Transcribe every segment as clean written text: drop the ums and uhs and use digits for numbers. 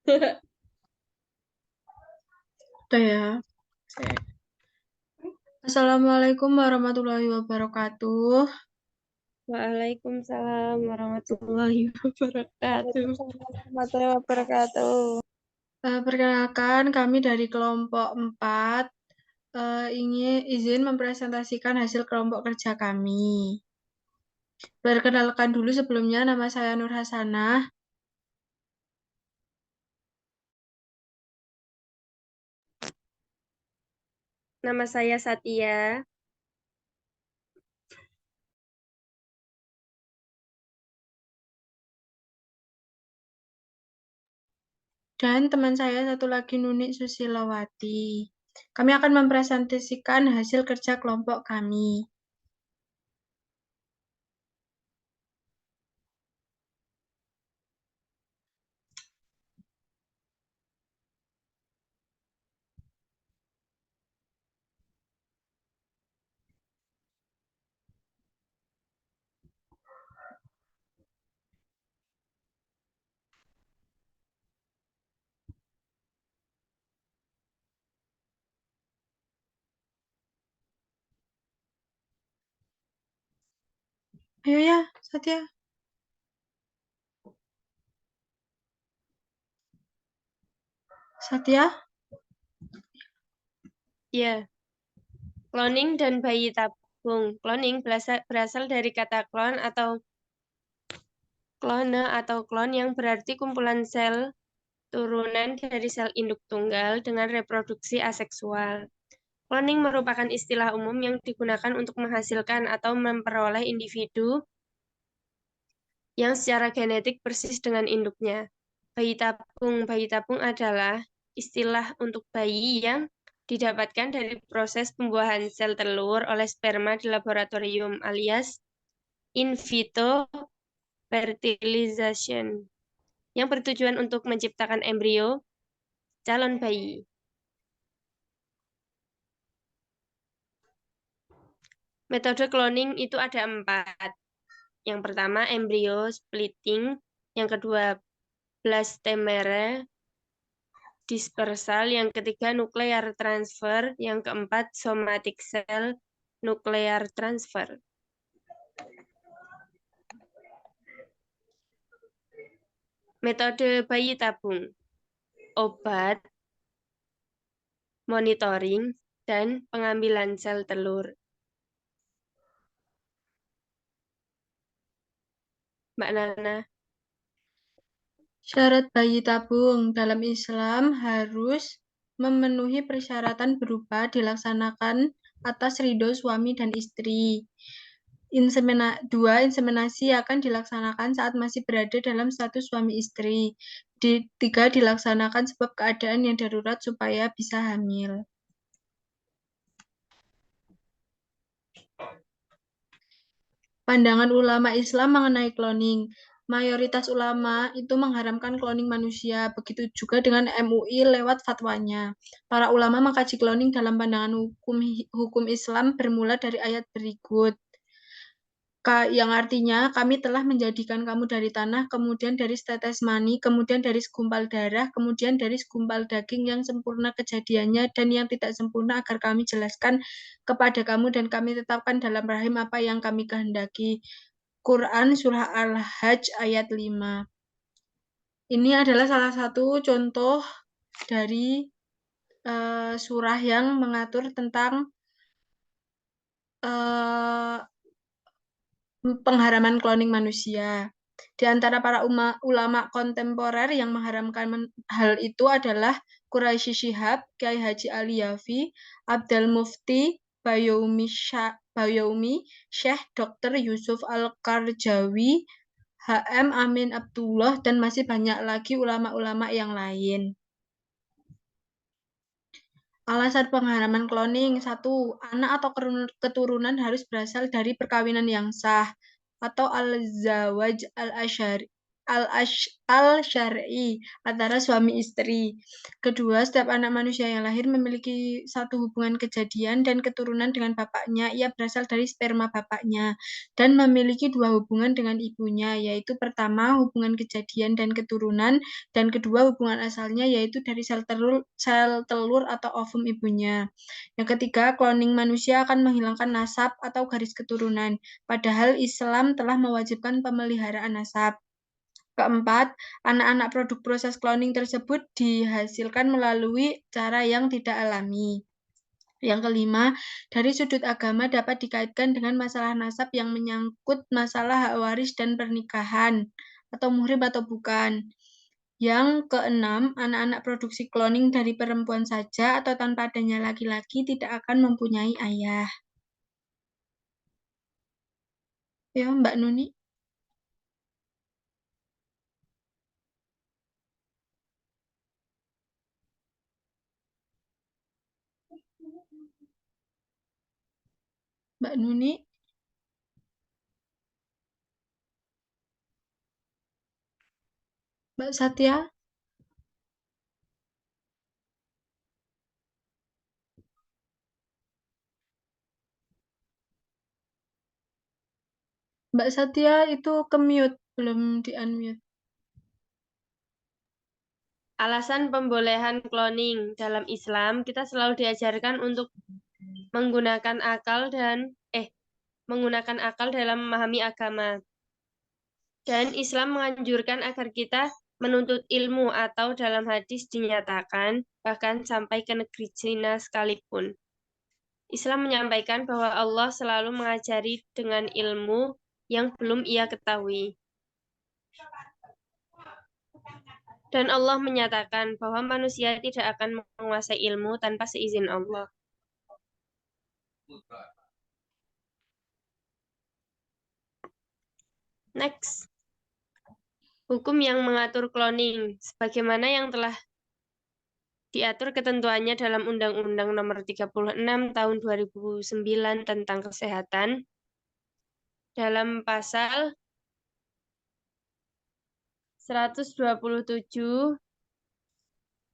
Udah ya. Assalamualaikum warahmatullahi wabarakatuh. Waalaikumsalam warahmatullahi wabarakatuh. Waalaikumsalam warahmatullahi wabarakatuh. Perkenalkan, kami dari kelompok 4 ingin izin mempresentasikan hasil kelompok kerja kami. Perkenalkan dulu sebelumnya, nama saya Nur Hasanah. Nama saya Satya. Dan teman saya satu lagi Nunik Susilawati. Kami akan mempresentasikan hasil kerja kelompok kami. Ayo ya, Satya. Satya? Ya, cloning dan bayi tabung. Cloning berasal dari kata clone atau clone atau clone yang berarti kumpulan sel turunan dari sel induk tunggal dengan reproduksi aseksual. Cloning merupakan istilah umum yang digunakan untuk menghasilkan atau memperoleh individu yang secara genetik persis dengan induknya. Bayi tabung adalah istilah untuk bayi yang didapatkan dari proses pembuahan sel telur oleh sperma di laboratorium alias in vitro fertilization yang bertujuan untuk menciptakan embrio calon bayi. Metode cloning itu ada 4. Yang pertama embrio splitting, yang kedua blastemere dispersal, yang ketiga nuclear transfer, yang keempat somatic cell nuclear transfer. Metode bayi tabung, obat, monitoring, dan pengambilan sel telur. Mbak Nana. Syarat bayi tabung dalam Islam harus memenuhi persyaratan berupa dilaksanakan atas ridho suami dan istri. Inseminasi akan dilaksanakan saat masih berada dalam status suami istri. 3, dilaksanakan sebab keadaan yang darurat supaya bisa hamil. Pandangan ulama Islam mengenai cloning. Mayoritas ulama itu mengharamkan cloning manusia, begitu juga dengan MUI lewat fatwanya. Para ulama mengkaji cloning dalam pandangan hukum Islam bermula dari ayat berikut. Yang artinya, kami telah menjadikan kamu dari tanah, kemudian dari setetes mani, kemudian dari segumpal darah, kemudian dari segumpal daging yang sempurna kejadiannya dan yang tidak sempurna agar kami jelaskan kepada kamu dan kami tetapkan dalam rahim apa yang kami kehendaki. Quran Surah Al-Hajj ayat 5. Ini adalah salah satu contoh dari surah yang mengatur tentang pengharaman cloning manusia. Di antara para ulama kontemporer yang mengharamkan hal itu adalah Quraisy Shihab, Kiai Haji Ali Yafi, Abdul Mufti, Bayoumi, Syekh Dr. Yusuf Al-Karjawi, HM Amin Abdullah, dan masih banyak lagi ulama-ulama yang lain. Alasan pengharaman cloning, 1. Anak atau keturunan harus berasal dari perkawinan yang sah, atau al-zawaj al-asyari. al-syar'i antara suami istri. Kedua, setiap anak manusia yang lahir memiliki satu hubungan kejadian dan keturunan dengan bapaknya. Ia berasal dari sperma bapaknya dan memiliki dua hubungan dengan ibunya, yaitu pertama hubungan kejadian dan keturunan, dan kedua hubungan asalnya yaitu dari sel telur atau ovum ibunya. Yang ketiga, cloning manusia akan menghilangkan nasab atau garis keturunan, padahal Islam telah mewajibkan pemeliharaan nasab. Keempat, anak-anak produk proses cloning tersebut dihasilkan melalui cara yang tidak alami. Yang kelima, dari sudut agama dapat dikaitkan dengan masalah nasab yang menyangkut masalah hak waris dan pernikahan, atau muhrim atau bukan. Yang keenam, anak-anak produksi cloning dari perempuan saja atau tanpa adanya laki-laki tidak akan mempunyai ayah. Ya, Mbak Nuni. Mbak Nuni. Mbak Satya. Mbak Satya itu ke-mute, belum di-unmute. Alasan pembolehan cloning dalam Islam, kita selalu diajarkan untuk menggunakan akal dalam memahami agama. Dan Islam menganjurkan agar kita menuntut ilmu atau dalam hadis dinyatakan bahkan sampai ke negeri Cina sekalipun. Islam menyampaikan bahwa Allah selalu mengajari dengan ilmu yang belum ia ketahui. Dan Allah menyatakan bahwa manusia tidak akan menguasai ilmu tanpa seizin Allah. Next. Hukum yang mengatur cloning, sebagaimana yang telah diatur ketentuannya dalam Undang-Undang Nomor 36 Tahun 2009 tentang Kesehatan, dalam pasal 127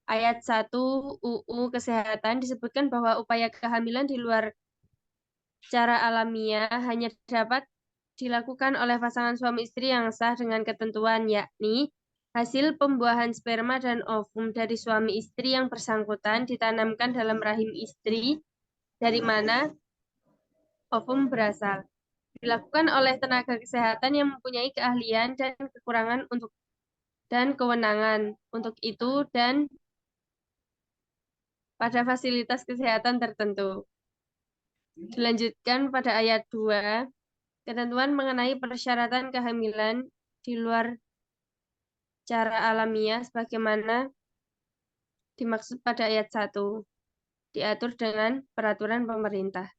ayat 1 UU Kesehatan disebutkan bahwa upaya kehamilan di luar cara alamiah hanya dapat dilakukan oleh pasangan suami istri yang sah dengan ketentuan, yakni hasil pembuahan sperma dan ovum dari suami istri yang bersangkutan ditanamkan dalam rahim istri dari mana ovum berasal. Dilakukan oleh tenaga kesehatan yang mempunyai keahlian dan kekurangan dan kewenangan untuk itu dan pada fasilitas kesehatan tertentu. Dilanjutkan pada ayat 2, ketentuan mengenai persyaratan kehamilan di luar cara alamiah sebagaimana dimaksud pada ayat 1, diatur dengan peraturan pemerintah.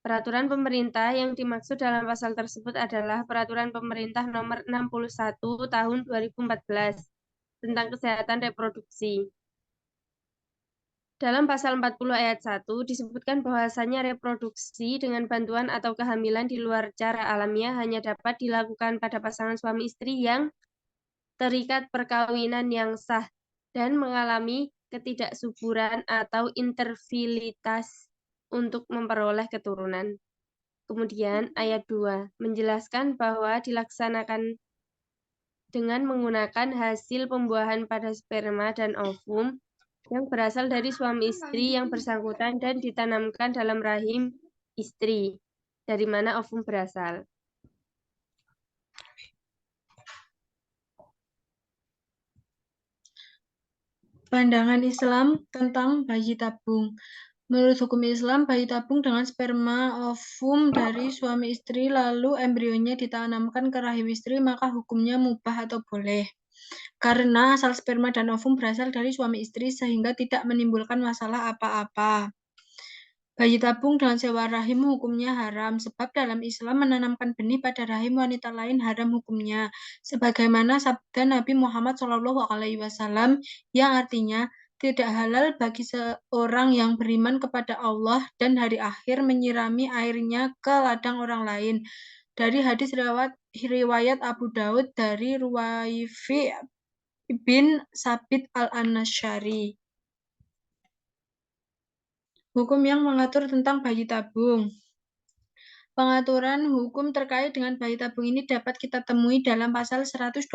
Peraturan pemerintah yang dimaksud dalam pasal tersebut adalah Peraturan Pemerintah Nomor 61 Tahun 2014 tentang Kesehatan Reproduksi. Dalam pasal 40 ayat 1 disebutkan bahwasannya reproduksi dengan bantuan atau kehamilan di luar cara alamiah hanya dapat dilakukan pada pasangan suami istri yang terikat perkawinan yang sah dan mengalami ketidaksuburan atau infertilitas untuk memperoleh keturunan. Kemudian ayat 2 menjelaskan bahwa dilaksanakan dengan menggunakan hasil pembuahan pada sperma dan ovum yang berasal dari suami istri yang bersangkutan dan ditanamkan dalam rahim istri, dari mana ovum berasal. Pandangan Islam tentang bayi tabung. Menurut hukum Islam, bayi tabung dengan sperma ovum dari suami istri lalu embrionya ditanamkan ke rahim istri, maka hukumnya mubah atau boleh. Karena asal sperma dan ovum berasal dari suami istri sehingga tidak menimbulkan masalah apa-apa. Bayi tabung dengan sewa rahim hukumnya haram, sebab dalam Islam menanamkan benih pada rahim wanita lain haram hukumnya. Sebagaimana sabda Nabi Muhammad SAW yang artinya, tidak halal bagi seorang yang beriman kepada Allah dan hari akhir menyirami airnya ke ladang orang lain. Dari hadis riwayat riwayat Abu Daud dari Ruwaifi bin Sabit al-Anasyari. Hukum yang mengatur tentang bayi tabung. Pengaturan hukum terkait dengan bayi tabung ini dapat kita temui dalam pasal 127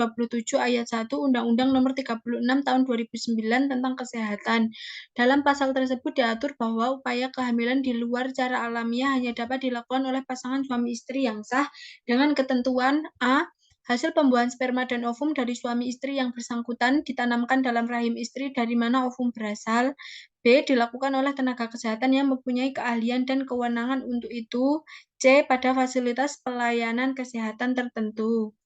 ayat 1 Undang-Undang Nomor 36 Tahun 2009 tentang Kesehatan. Dalam pasal tersebut diatur bahwa upaya kehamilan di luar cara alamiah hanya dapat dilakukan oleh pasangan suami istri yang sah dengan ketentuan A. Hasil pembuahan sperma dan ovum dari suami istri yang bersangkutan ditanamkan dalam rahim istri dari mana ovum berasal. B. Dilakukan oleh tenaga kesehatan yang mempunyai keahlian dan kewenangan untuk itu. C. Pada fasilitas pelayanan kesehatan tertentu.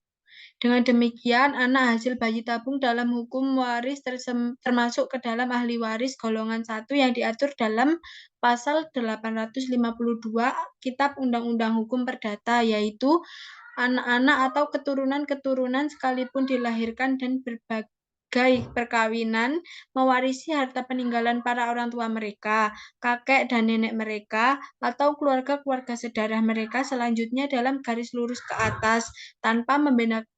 Dengan demikian, anak hasil bayi tabung dalam hukum waris termasuk ke dalam ahli waris golongan 1 yang diatur dalam pasal 852 Kitab Undang-Undang Hukum Perdata, yaitu anak-anak atau keturunan-keturunan sekalipun dilahirkan dan berbagai perkawinan mewarisi harta peninggalan para orang tua mereka, kakek dan nenek mereka, atau keluarga-keluarga sedarah mereka selanjutnya dalam garis lurus ke atas, tanpa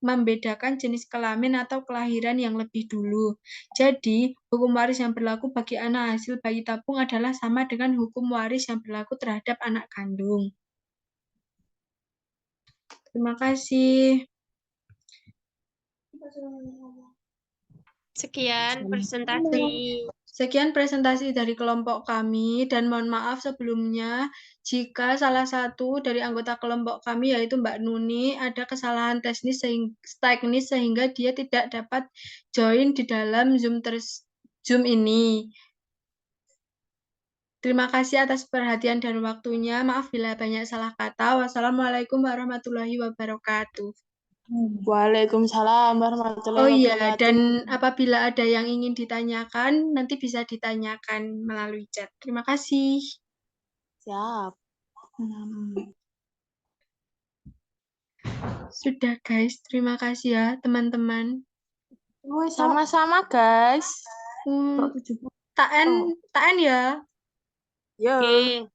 membedakan jenis kelamin atau kelahiran yang lebih dulu. Jadi, hukum waris yang berlaku bagi anak hasil bayi tabung adalah sama dengan hukum waris yang berlaku terhadap anak kandung. Terima kasih. Sekian presentasi. Sekian presentasi dari kelompok kami dan mohon maaf sebelumnya jika salah satu dari anggota kelompok kami yaitu Mbak Nuni ada kesalahan teknis sehingga dia tidak dapat join di dalam Zoom ini. Terima kasih atas perhatian dan waktunya. Maaf bila banyak salah kata. Wassalamualaikum warahmatullahi wabarakatuh. Waalaikumsalam warahmatullahi Oh iya, wabarakatuh. dan apabila ada yang ingin ditanyakan, nanti bisa ditanyakan melalui chat. Terima kasih. Siap. Sudah guys, terima kasih ya teman-teman. Sama-sama guys. Taen ya. Yo. Oke.